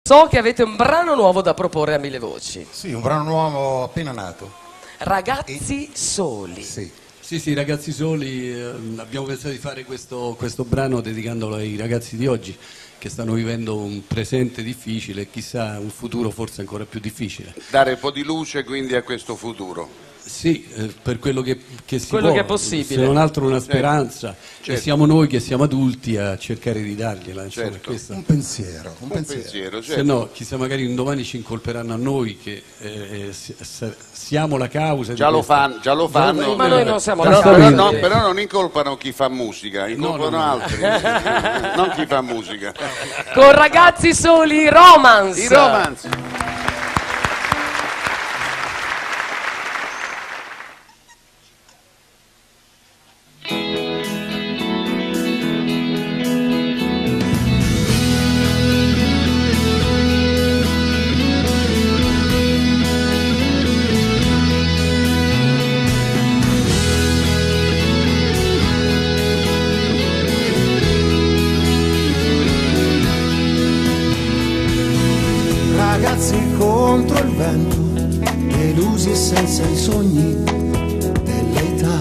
So che avete un brano nuovo da proporre a Mille Voci. Sì, un brano nuovo appena nato. Ragazzi soli. Sì. Sì, ragazzi soli, abbiamo pensato di fare questo brano dedicandolo ai ragazzi di oggi che stanno vivendo un presente difficile e chissà un futuro forse ancora più difficile. Dare un po' di luce quindi a questo futuro. Sì, per quello che si quello può, che è possibile. se non altro una speranza, Certo. e siamo noi che siamo adulti a cercare di dargliela. Insomma, Certo. questa. Un pensiero. Pensiero, Se certo. no, chissà, magari un domani ci incolperanno a noi che siamo la causa. Già lo fanno. Ma noi non siamo però, la causa. però non incolpano chi fa musica, incolpano altri, non chi fa musica. Con Ragazzi soli, Romance. I Romance. Ragazzi contro il vento, delusi e senza i sogni dell'età.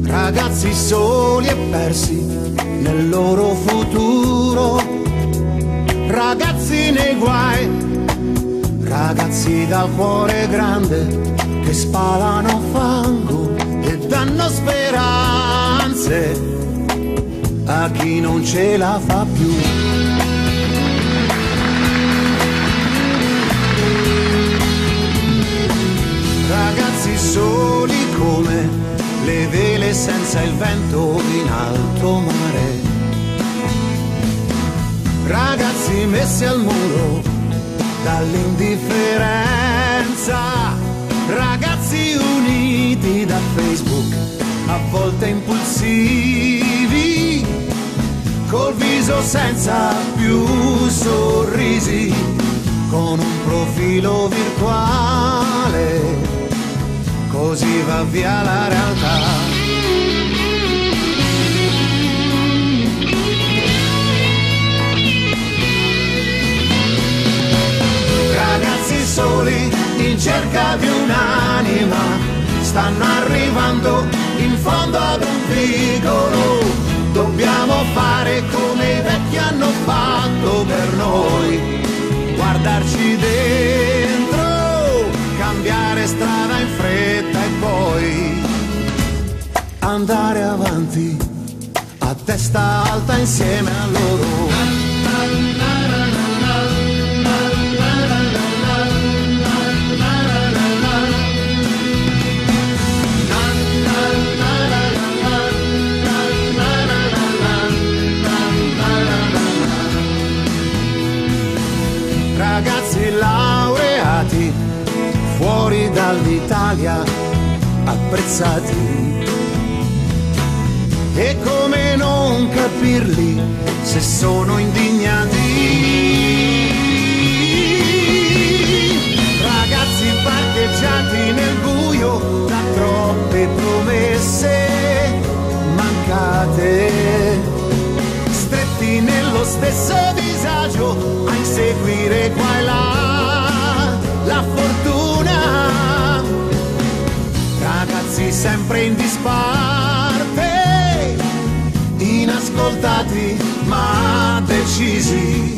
Ragazzi soli e persi nel loro futuro. Ragazzi nei guai, ragazzi dal cuore grande che spalano fango e danno speranze a chi non ce la fa più. Ragazzi soli come le vele senza il vento in alto mare. Ragazzi messi al muro dall'indifferenza. Ragazzi uniti da Facebook, a volte impulsivi, col viso senza più sorrisi, con un profilo virtuale. Così va via la realtà. Ragazzi soli in cerca di un'anima, stanno arrivando in fondo ad un vicolo. Dobbiamo fare come i vecchi hanno fatto per noi, guardarci dentro, cambiare strada in fretta e poi andare avanti a testa alta insieme a loro. Ragazzi laureati fuori dall'Italia, apprezzati. E come non capirli se sono indignati? Ragazzi parcheggiati nel buio da troppe promesse mancate, stretti nello stesso disagio a inseguire qua e là la fortuna. Ragazzi sempre in disparte, inascoltati ma decisi,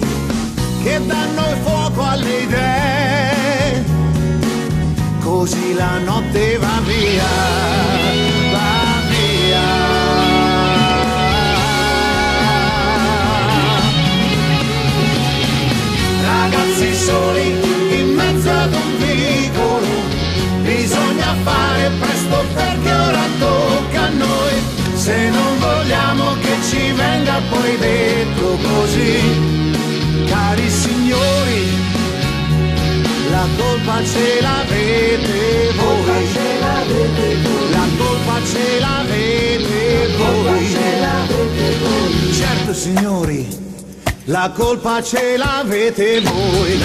che danno il fuoco alle idee, così la notte va via, va via. Ragazzi soli in mezzo ad un vicolo, bisogna fare presto perché ora tocca a noi, se non vogliamo che ci venga poi detto così. Cari signori, la colpa ce l'avete voi, la colpa ce l'avete voi. Certo signori, la colpa ce l'avete voi.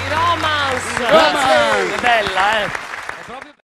Romance. Bella, proprio